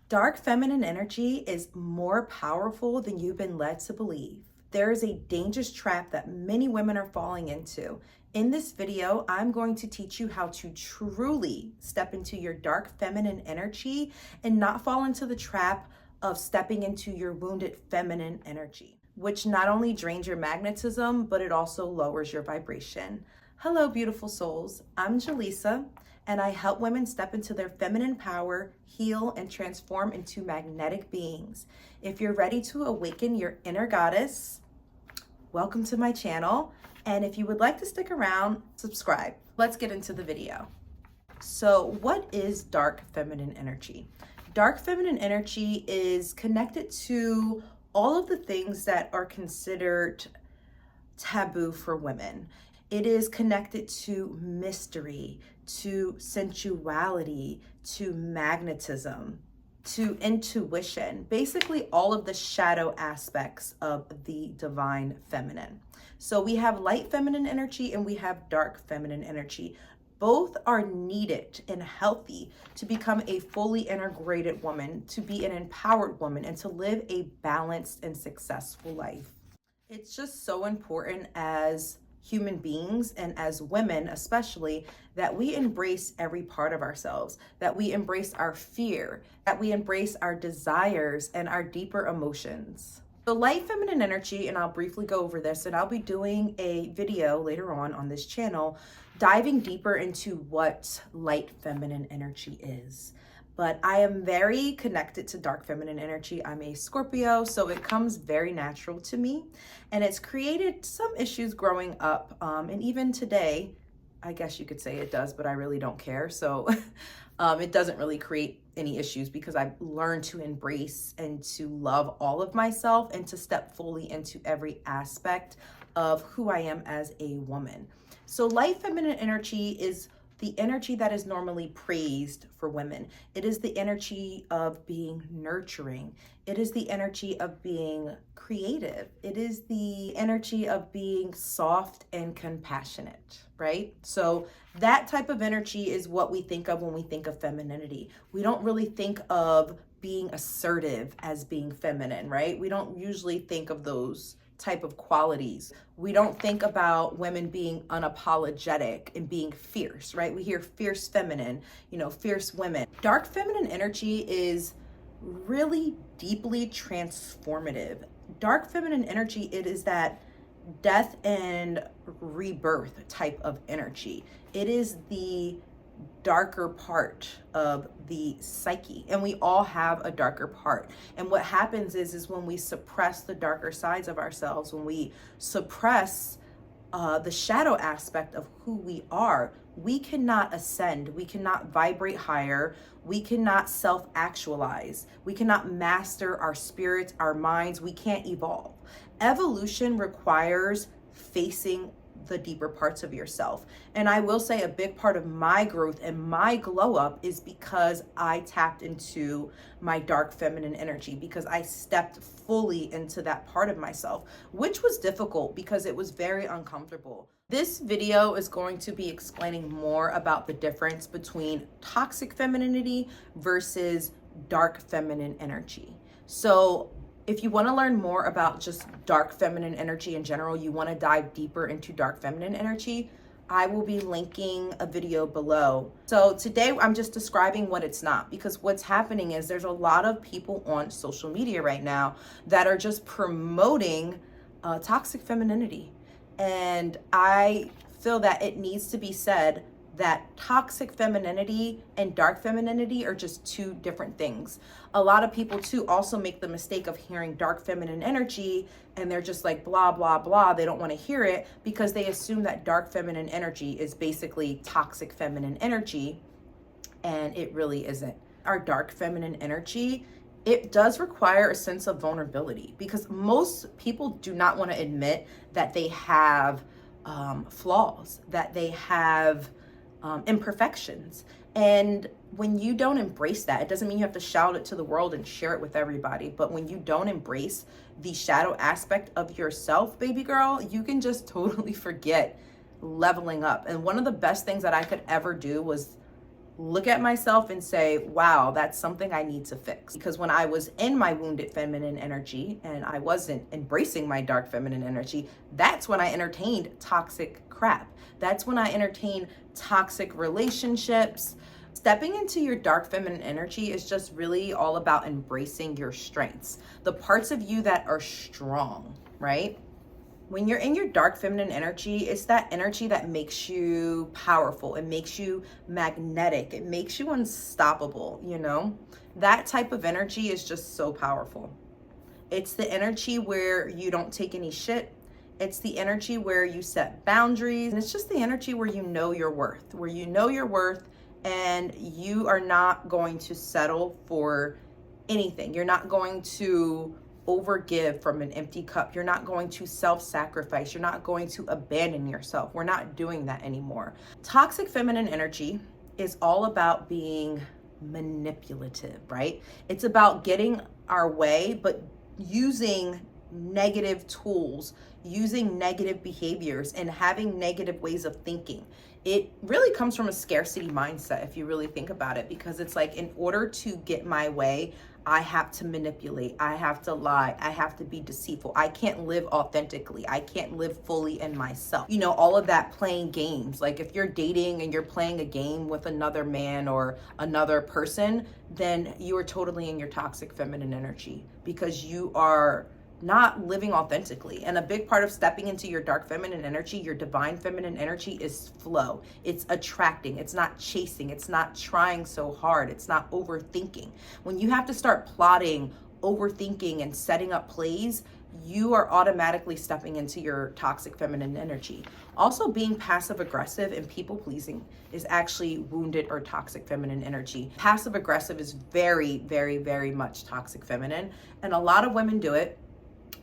Dark feminine energy is more powerful than you've been led to believe. There is a dangerous trap that many women are falling into. In this video, I'm going to teach you how to truly step into your dark feminine energy and not fall into the trap of stepping into your wounded feminine energy, which not only drains your magnetism, but it also lowers your vibration. Hello, beautiful souls. I'm Jalisa, and I help women step into their feminine power, heal, and transform into magnetic beings. If you're ready to awaken your inner goddess, welcome to my channel. And if you would like to stick around, subscribe. Let's get into the video. So what is dark feminine energy? Dark feminine energy is connected to all of the things that are considered taboo for women. It is connected to mystery, to sensuality, to magnetism, to intuition, basically all of the shadow aspects of the divine feminine. So we have light feminine energy and we have dark feminine energy. Both are needed and healthy to become a fully integrated woman, to be an empowered woman, and to live a balanced and successful life. It's just so important as human beings and as women especially that we embrace every part of ourselves, that we embrace our fear, that we embrace our desires and our deeper emotions. The light feminine energy, and I'll briefly go over this, and I'll be doing a video later on this channel diving deeper into what light feminine energy is. But I am very connected to dark feminine energy. I'm a Scorpio, so it comes very natural to me. And it's created some issues growing up. And even today, I guess you could say it does, but I really don't care. So it doesn't really create any issues because I've learned to embrace and to love all of myself and to step fully into every aspect of who I am as a woman. So light feminine energy is the energy that is normally praised for women. It is the energy of being nurturing. It is the energy of being creative. It is the energy of being soft and compassionate, right? So that type of energy is what we think of when we think of femininity. We don't really think of being assertive as being feminine, right? We don't usually think of those type of qualities. We don't think about women being unapologetic and being fierce, right? We hear fierce feminine, fierce women. Dark feminine energy is really deeply transformative. Dark feminine energy, it is that death and rebirth type of energy. It is the darker part of the psyche, and we all have a darker part. And what happens is when we suppress the darker sides of ourselves, when we suppress the shadow aspect of who we are, we cannot ascend, we cannot vibrate higher, we cannot self-actualize, we cannot master our spirits, our minds, we can't evolve. Evolution requires facing the deeper parts of yourself. And I will say a big part of my growth and my glow up is because I tapped into my dark feminine energy, because I stepped fully into that part of myself, which was difficult because it was very uncomfortable. This video is going to be explaining more about the difference between toxic femininity versus dark feminine energy. So if you want to learn more about just dark feminine energy in general, you want to dive deeper into dark feminine energy, I will be linking a video below. So today I'm just describing what it's not, because what's happening is there's a lot of people on social media right now that are just promoting toxic femininity. And I feel that it needs to be said that toxic femininity and dark femininity are just two different things. A lot of people too also make the mistake of hearing dark feminine energy and they're just like blah, blah, blah. They don't want to hear it because they assume that dark feminine energy is basically toxic feminine energy, and it really isn't. Our dark feminine energy, it does require a sense of vulnerability, because most people do not want to admit that they have flaws, that they have imperfections. And when you don't embrace that, it doesn't mean you have to shout it to the world and share it with everybody, but when you don't embrace the shadow aspect of yourself, baby girl, you can just totally forget leveling up. And one of the best things that I could ever do was look at myself and say, wow, that's something I need to fix. Because when I was in my wounded feminine energy and I wasn't embracing my dark feminine energy, that's when I entertained toxic crap. That's when I entertained toxic relationships. Stepping into your dark feminine energy is just really all about embracing your strengths, the parts of you that are strong, right? When you're in your dark feminine energy, it's that energy that makes you powerful. It makes you magnetic. It makes you unstoppable, you know? That type of energy is just so powerful. It's the energy where you don't take any shit. It's the energy where you set boundaries. And it's just the energy where you know your worth, and you are not going to settle for anything. You're not going to overgive from an empty cup. You're not going to self-sacrifice. You're not going to abandon yourself. We're not doing that anymore. Toxic feminine energy is all about being manipulative, right? It's about getting our way, but using negative tools, using negative behaviors, and having negative ways of thinking. It really comes from a scarcity mindset, if you really think about it, because it's like, in order to get my way, I have to manipulate, I have to lie, I have to be deceitful. I can't live authentically. I can't live fully in myself. You know, all of that playing games. Like if you're dating and you're playing a game with another man or another person, then you are totally in your toxic feminine energy because you are not living authentically. And a big part of stepping into your dark feminine energy, your divine feminine energy, is flow. It's attracting. It's not chasing. It's not trying so hard. It's not overthinking. When you have to start plotting, overthinking, and setting up plays, you are automatically stepping into your toxic feminine energy. Also, being passive aggressive and people pleasing is actually wounded or toxic feminine energy. Passive aggressive is very, very, very much toxic feminine. And a lot of women do it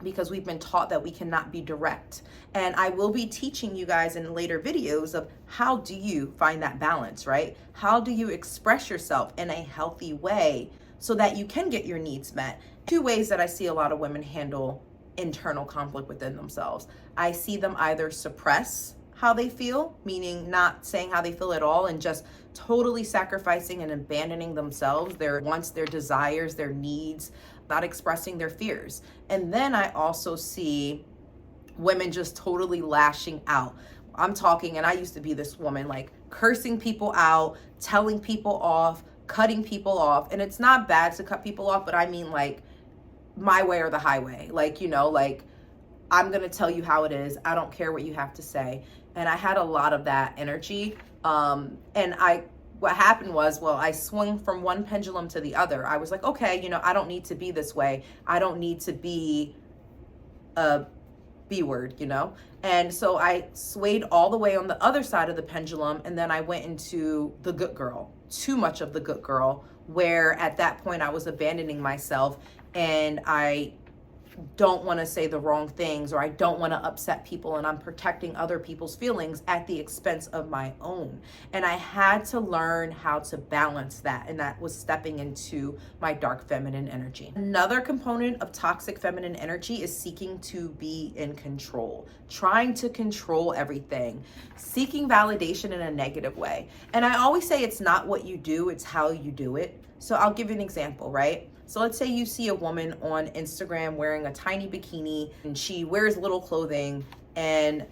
because we've been taught that we cannot be direct. And I will be teaching you guys in later videos of how do you find that balance, right? How do you express yourself in a healthy way so that you can get your needs met? Two ways that I see a lot of women handle internal conflict within themselves. I see them either suppress how they feel, meaning not saying how they feel at all and just totally sacrificing and abandoning themselves, their wants, their desires, their needs, not expressing their fears. And then I also see women just totally lashing out. I'm talking, and I used to be this woman, like cursing people out, telling people off, cutting people off. And it's not bad to cut people off, but I mean like my way or the highway. Like, you know, like I'm going to tell you how it is. I don't care what you have to say. And I had a lot of that energy. What happened was, well, I swung from one pendulum to the other. I was like, okay, you know, I don't need to be this way. I don't need to be a B word, you know? And so I swayed all the way on the other side of the pendulum. And then I went into the good girl, too much of the good girl, where at that point I was abandoning myself and I don't want to say the wrong things, or I don't want to upset people, and I'm protecting other people's feelings at the expense of my own. And I had to learn how to balance that, and that was stepping into my dark feminine energy. Another component of toxic feminine energy is seeking to be in control, trying to control everything, seeking validation in a negative way. And I always say it's not what you do, it's how you do it. So I'll give you an example, right? So let's say you see a woman on Instagram wearing a tiny bikini and she wears little clothing and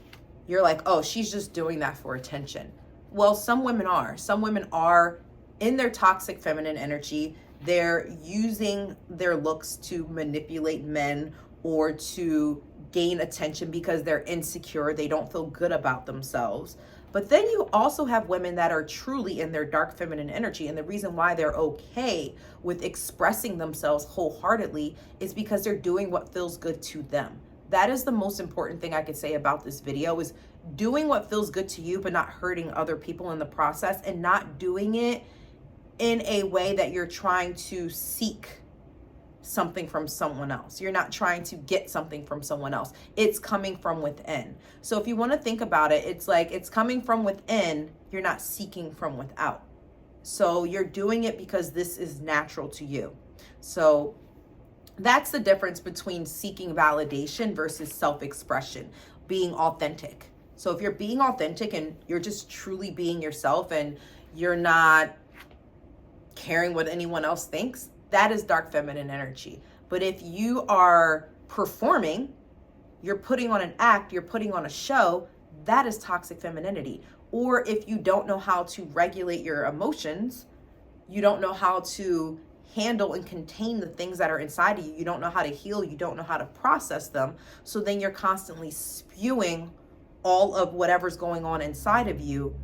you're like, oh, she's just doing that for attention. Well, some women are in their toxic feminine energy. They're using their looks to manipulate men or to gain attention because they're insecure. They don't feel good about themselves. But then you also have women that are truly in their dark feminine energy. And the reason why they're okay with expressing themselves wholeheartedly is because they're doing what feels good to them. That is the most important thing I could say about this video, is doing what feels good to you, but not hurting other people in the process, and not doing it in a way that you're trying to seek something from someone else. You're not trying to get something from someone else. It's coming from within. So if you want to think about it, it's like it's coming from within. You're not seeking from without. So you're doing it because this is natural to you. So that's the difference between seeking validation versus self-expression, being authentic. So if you're being authentic and you're just truly being yourself and you're not caring what anyone else thinks, that is dark feminine energy. But if you are performing, you're putting on an act, you're putting on a show, that is toxic femininity. Or if you don't know how to regulate your emotions, you don't know how to handle and contain the things that are inside of you, you don't know how to heal, you don't know how to process them, so then you're constantly spewing all of whatever's going on inside of you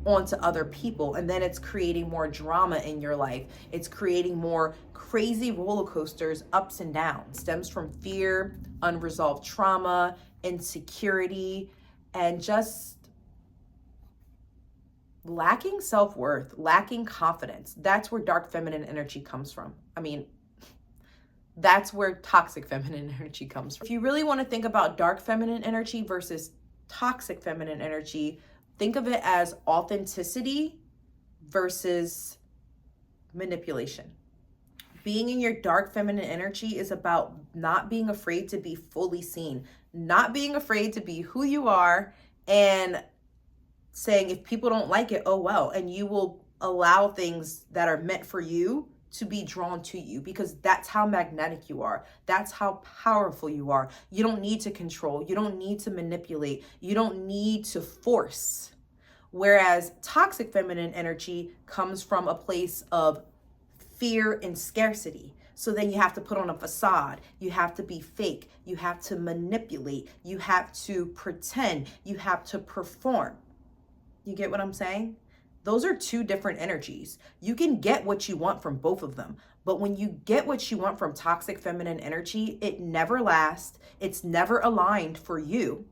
onto other people, and then it's creating more drama in your life. It's creating more crazy roller coasters, ups and downs. Stems from fear, unresolved trauma, insecurity, and just lacking self-worth, lacking confidence. That's where dark feminine energy comes from. I mean, that's where toxic feminine energy comes from. If you really want to think about dark feminine energy versus toxic feminine energy, think of it as authenticity versus manipulation. Being in your dark feminine energy is about not being afraid to be fully seen, not being afraid to be who you are, and saying if people don't like it, oh well, and you will allow things that are meant for you to be drawn to you, because that's how magnetic you are. That's how powerful you are. You don't need to control. You don't need to manipulate. You don't need to force. Whereas toxic feminine energy comes from a place of fear and scarcity. So then you have to put on a facade. You have to be fake. You have to manipulate. You have to pretend. You have to perform. You get what I'm saying? Those are two different energies. You can get what you want from both of them. But when you get what you want from toxic feminine energy, it never lasts. It's never aligned for you.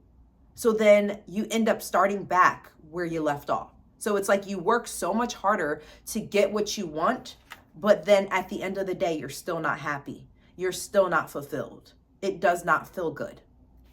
So then you end up starting back where you left off. So it's like you work so much harder to get what you want, but then at the end of the day, you're still not happy. You're still not fulfilled. It does not feel good.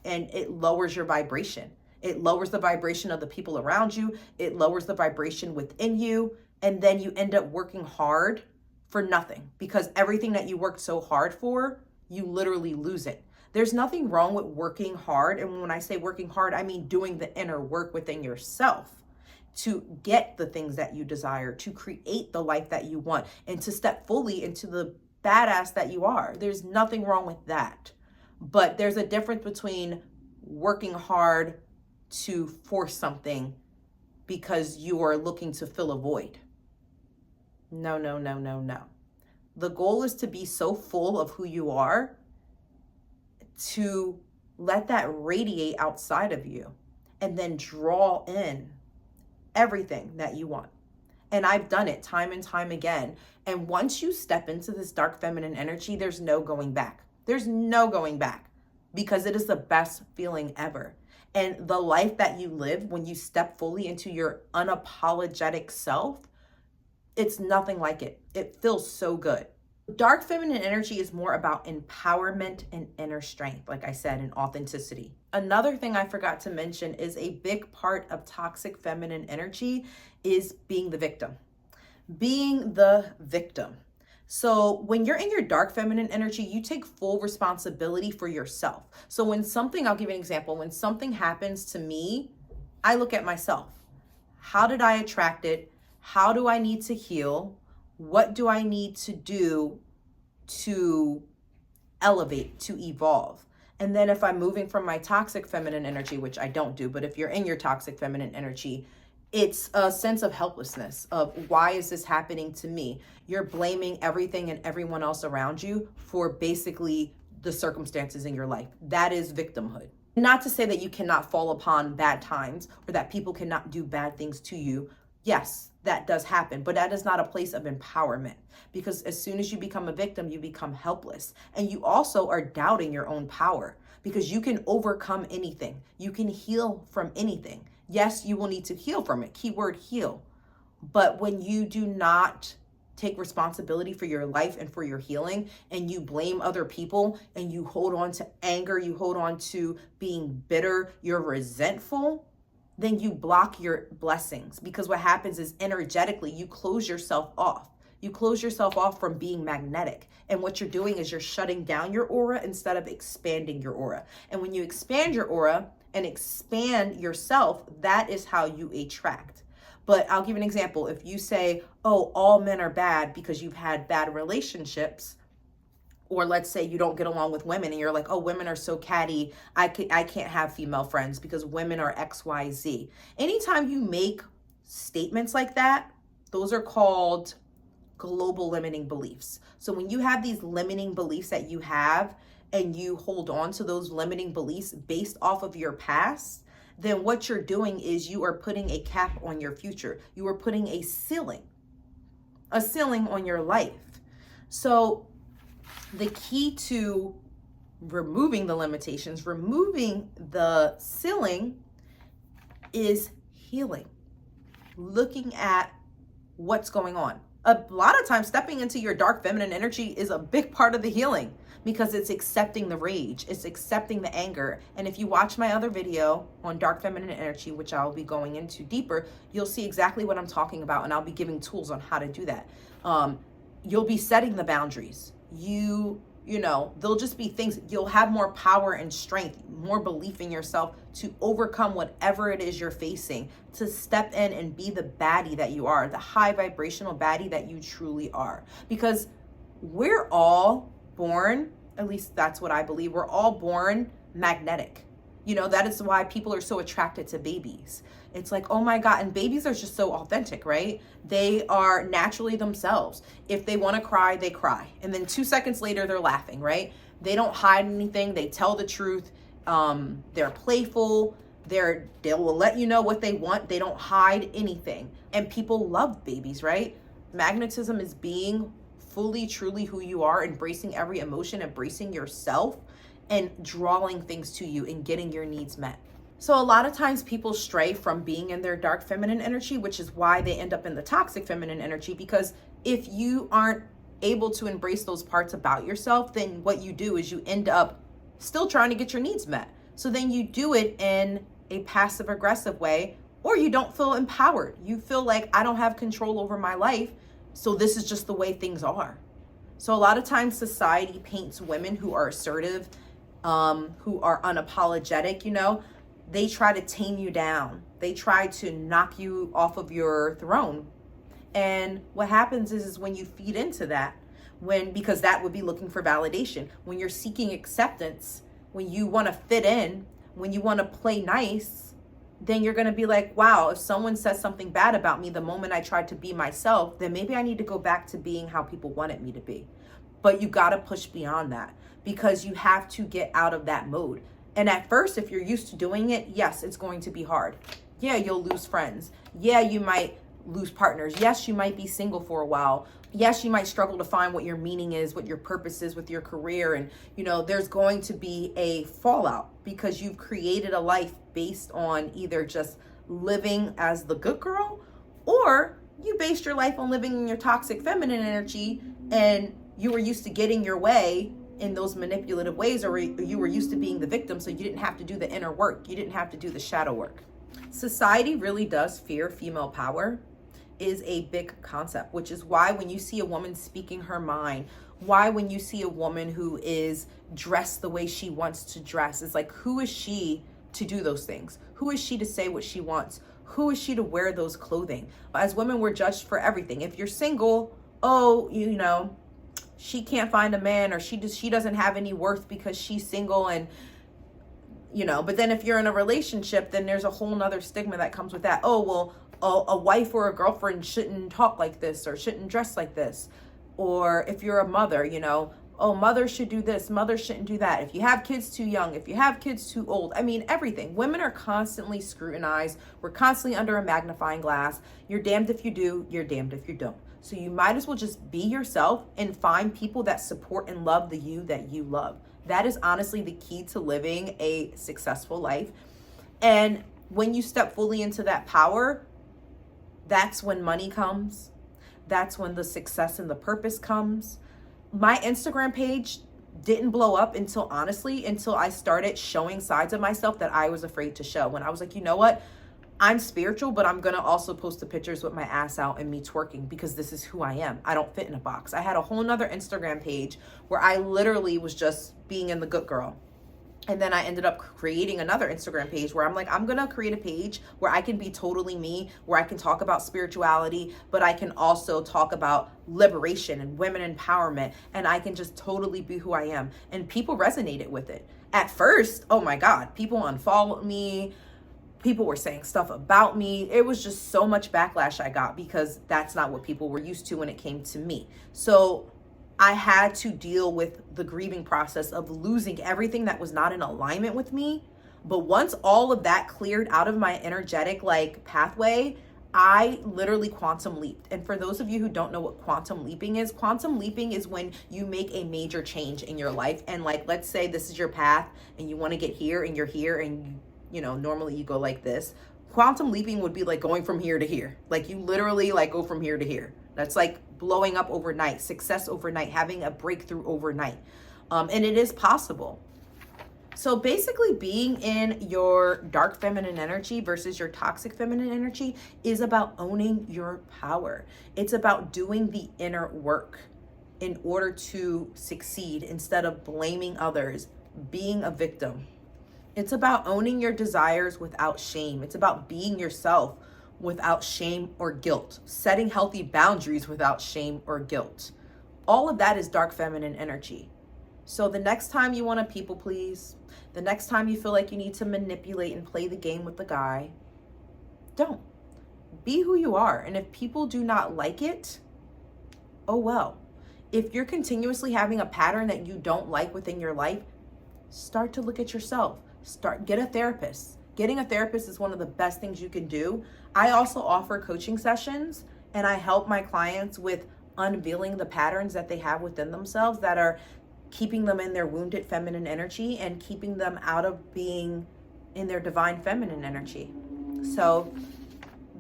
And it lowers your vibration. It lowers the vibration of the people around you. It lowers the vibration within you. And then you end up working hard for nothing, because everything that you worked so hard for, you literally lose it. There's nothing wrong with working hard. And when I say working hard, I mean doing the inner work within yourself to get the things that you desire, to create the life that you want, and to step fully into the badass that you are. There's nothing wrong with that. But there's a difference between working hard to force something because you are looking to fill a void. No, no, no, no, no. The goal is to be so full of who you are to let that radiate outside of you and then draw in everything that you want. And I've done it time and time again. And once you step into this dark feminine energy, there's no going back. There's no going back, because it is the best feeling ever. And the life that you live when you step fully into your unapologetic self, it's nothing like it. It feels so good. Dark feminine energy is more about empowerment and inner strength, like I said, and authenticity. Another thing I forgot to mention is a big part of toxic feminine energy is being the victim. Being the victim. So when you're in your dark feminine energy, you take full responsibility for yourself. So when something, I'll give you an example. When something happens to me, I look at myself. How did I attract it? How do I need to heal? What do I need to do to elevate, to evolve? And then if I'm moving from my toxic feminine energy, which I don't do, but if you're in your toxic feminine energy, it's a sense of helplessness of why is this happening to me? You're blaming everything and everyone else around you for basically the circumstances in your life. That is victimhood. Not to say that you cannot fall upon bad times or that people cannot do bad things to you. Yes, that does happen, but that is not a place of empowerment, because as soon as you become a victim, you become helpless. And you also are doubting your own power, because you can overcome anything. You can heal from anything. Yes, you will need to heal from it. Keyword heal. But when you do not take responsibility for your life and for your healing, and you blame other people, and you hold on to anger, you hold on to being bitter, you're resentful, then you block your blessings. Because what happens is energetically, you close yourself off. You close yourself off from being magnetic. And what you're doing is you're shutting down your aura instead of expanding your aura. And when you expand your aura and expand yourself, that is how you attract. But I'll give you an example. If you say, oh, all men are bad because you've had bad relationships, or let's say you don't get along with women and you're like, oh, women are so catty, I can't have female friends because women are XYZ. Anytime you make statements like that, those are called global limiting beliefs. So when you have these limiting beliefs that you have and you hold on to those limiting beliefs based off of your past, then what you're doing is you are putting a cap on your future. You are putting a ceiling on your life. So the key to removing the limitations, removing the ceiling, is healing. Looking at what's going on. A lot of times stepping into your dark feminine energy is a big part of the healing, because it's accepting the rage, it's accepting the anger. And if you watch my other video on dark feminine energy, which I'll be going into deeper, you'll see exactly what I'm talking about, and I'll be giving tools on how to do that. You'll be setting the boundaries. You know, there'll just be things, you'll have more power and strength, more belief in yourself to overcome whatever it is you're facing, to step in and be the baddie that you are, the high vibrational baddie that you truly are. Because we're all born, at least that's what I believe, we're all born magnetic. You know, that is why people are so attracted to babies. It's like, oh my God, and babies are just so authentic, right? They are naturally themselves. If they want to cry, they cry. And then 2 seconds later, they're laughing, right? They don't hide anything. They tell the truth. They're playful. They will let you know what they want. They don't hide anything. And people love babies, right? Magnetism is being fully, truly who you are, embracing every emotion, embracing yourself, and drawing things to you and getting your needs met. So a lot of times people stray from being in their dark feminine energy, which is why they end up in the toxic feminine energy. Because if you aren't able to embrace those parts about yourself, then what you do is you end up still trying to get your needs met. So then you do it in a passive aggressive way, or you don't feel empowered. You feel like, I don't have control over my life, so this is just the way things are. So a lot of times society paints women who are assertive, who are unapologetic, you know, they try to tame you down. They try to knock you off of your throne. And what happens is when you feed into that, because that would be looking for validation, when you're seeking acceptance, when you want to fit in, when you want to play nice, then you're going to be like, wow, if someone says something bad about me the moment I tried to be myself, then maybe I need to go back to being how people wanted me to be. But you got to push beyond that, because you have to get out of that mode. And at first, if you're used to doing it, yes, it's going to be hard. Yeah, you'll lose friends. Yeah, you might lose partners. Yes, you might be single for a while. Yes, you might struggle to find what your meaning is, what your purpose is with your career. And, you know, there's going to be a fallout because you've created a life based on either just living as the good girl, or you based your life on living in your toxic feminine energy, and you were used to getting your way in those manipulative ways, or you were used to being the victim, so you didn't have to do the inner work. You didn't have to do the shadow work. Society really does fear female power is a big concept, which is why when you see a woman speaking her mind, why when you see a woman who is dressed the way she wants to dress, it's like, who is she to do those things? Who is she to say what she wants? Who is she to wear those clothing? As women, we're judged for everything. If you're single, oh, you know, she can't find a man, or she doesn't have any worth because she's single, and you know. But then if you're in a relationship, then there's a whole nother stigma that comes with that. Oh, well, a wife or a girlfriend shouldn't talk like this or shouldn't dress like this. Or if you're a mother, you know, oh, mother should do this, mother shouldn't do that. If you have kids too young, if you have kids too old, I mean, everything. Women are constantly scrutinized. We're constantly under a magnifying glass. You're damned if you do, you're damned if you don't. So you might as well just be yourself and find people that support and love the you that you love. That is honestly the key to living a successful life. And when you step fully into that power, that's when money comes. That's when the success and the purpose comes. My Instagram page didn't blow up until I started showing sides of myself that I was afraid to show. When I was like, you know what? I'm spiritual, but I'm going to also post the pictures with my ass out and me twerking, because this is who I am. I don't fit in a box. I had a whole nother Instagram page where I literally was just being in the good girl. And then I ended up creating another Instagram page where I'm like, I'm going to create a page where I can be totally me, where I can talk about spirituality, but I can also talk about liberation and women empowerment. And I can just totally be who I am. And people resonated with it. At first, oh my God, people unfollowed me. People were saying stuff about me. It was just so much backlash I got because that's not what people were used to when it came to me. So I had to deal with the grieving process of losing everything that was not in alignment with me. But once all of that cleared out of my energetic pathway, I literally quantum leaped. And for those of you who don't know what quantum leaping is when you make a major change in your life. And let's say this is your path and you want to get here and you're here and normally you go like this. Quantum leaping would be like going from here to here. Like you literally go from here to here. That's like blowing up overnight, success overnight, having a breakthrough overnight. And it is possible. So basically being in your dark feminine energy versus your toxic feminine energy is about owning your power. It's about doing the inner work in order to succeed instead of blaming others, being a victim. It's about owning your desires without shame. It's about being yourself without shame or guilt, setting healthy boundaries without shame or guilt. All of that is dark feminine energy. So the next time you want to people please, the next time you feel like you need to manipulate and play the game with the guy, don't. Be who you are. And if people do not like it, oh well. If you're continuously having a pattern that you don't like within your life, start to look at yourself. Get a therapist. Getting a therapist is one of the best things you can do. I also offer coaching sessions and I help my clients with unveiling the patterns that they have within themselves that are keeping them in their wounded feminine energy and keeping them out of being in their divine feminine energy. So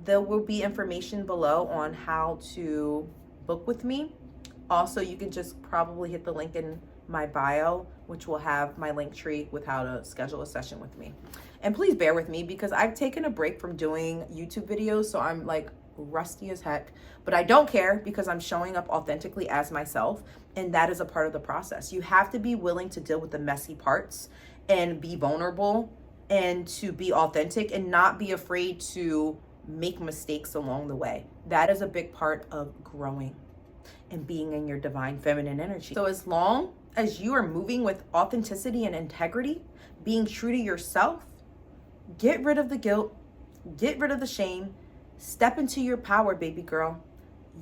there will be information below on how to book with me. Also, you can just probably hit the link in my bio, which will have my link tree with how to schedule a session with me. And please bear with me because I've taken a break from doing YouTube videos, so I'm rusty as heck, but I don't care because I'm showing up authentically as myself, and that is a part of the process. You have to be willing to deal with the messy parts and be vulnerable and to be authentic and not be afraid to make mistakes along the way. That is a big part of growing and being in your divine feminine energy. So as long as you are moving with authenticity and integrity, being true to yourself, get rid of the guilt, get rid of the shame, step into your power, baby girl.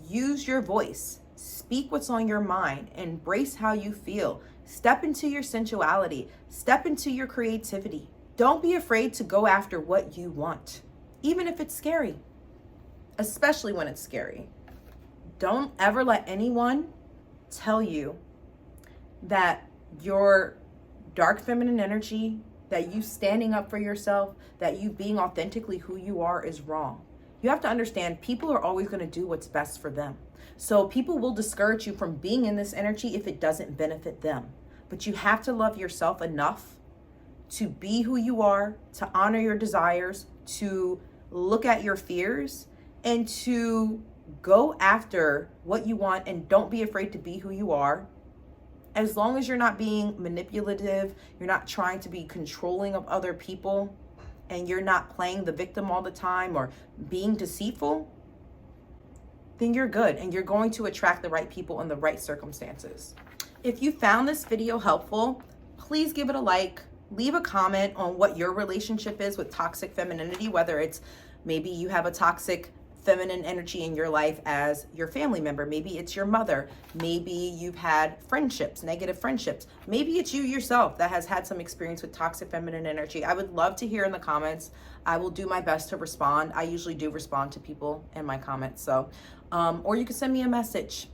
Use your voice, speak what's on your mind, embrace how you feel, step into your sensuality, step into your creativity. Don't be afraid to go after what you want, even if it's scary, especially when it's scary. Don't ever let anyone tell you that your dark feminine energy, that you standing up for yourself, that you being authentically who you are is wrong. You have to understand people are always going to do what's best for them. So people will discourage you from being in this energy if it doesn't benefit them. But you have to love yourself enough to be who you are, to honor your desires, to look at your fears, and to go after what you want, and don't be afraid to be who you are. As long as you're not being manipulative, you're not trying to be controlling of other people, and you're not playing the victim all the time or being deceitful, then you're good and you're going to attract the right people in the right circumstances. If you found this video helpful, please give it a like, leave a comment on what your relationship is with toxic femininity, whether it's maybe you have a toxic feminine energy in your life as your family member. Maybe it's your mother. Maybe you've had friendships, negative friendships. Maybe it's you yourself that has had some experience with toxic feminine energy. I would love to hear in the comments. I will do my best to respond. I usually do respond to people in my comments. So, or you can send me a message.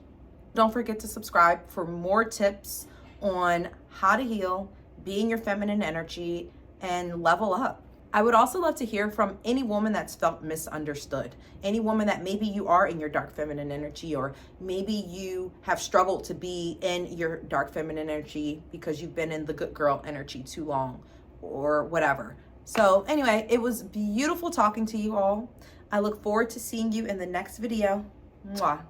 Don't forget to subscribe for more tips on how to heal, be in your feminine energy, and level up. I would also love to hear from any woman that's felt misunderstood. Any woman that maybe you are in your dark feminine energy, or maybe you have struggled to be in your dark feminine energy because you've been in the good girl energy too long or whatever. So anyway, it was beautiful talking to you all. I look forward to seeing you in the next video. Mwah.